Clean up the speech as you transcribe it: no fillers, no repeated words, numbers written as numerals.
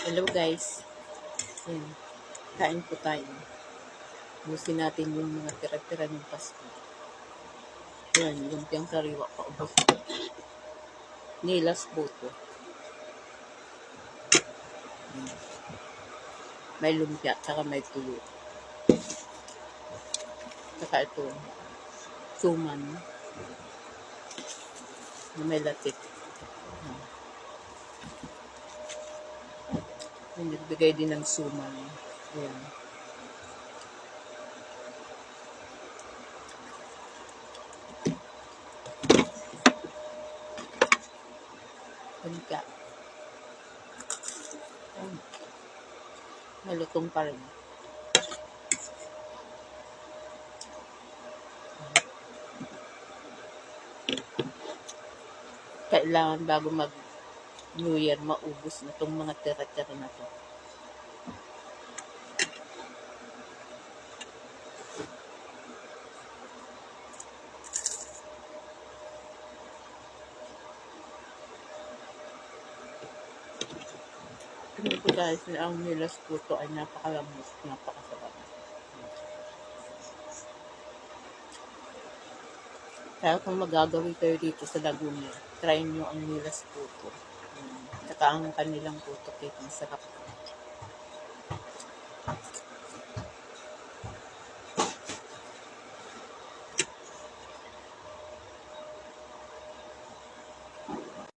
Hello guys. Yan. Kain po tayo. Busin natin yung mga tira-tira ng Pasko. Yan, lumpiang sariwa pa ubos. Nilas po to. May lumpia, tsaka may tuyo. Tsaka ito, suman. Na may latik. Yan, nagbigay din ng suman. Yan. Lumpia. Yan. Malutong pa rin. Kailangan bago mag New Year, maubos na itong mga tira-tira na to. Ano po guys, ang nilas puto ay napakalambot, napakasarap. Kaya kung magagawin kayo dito sa Laguna, try nyo ang nilas puto. Saka ang kanilang puto cake, masarap.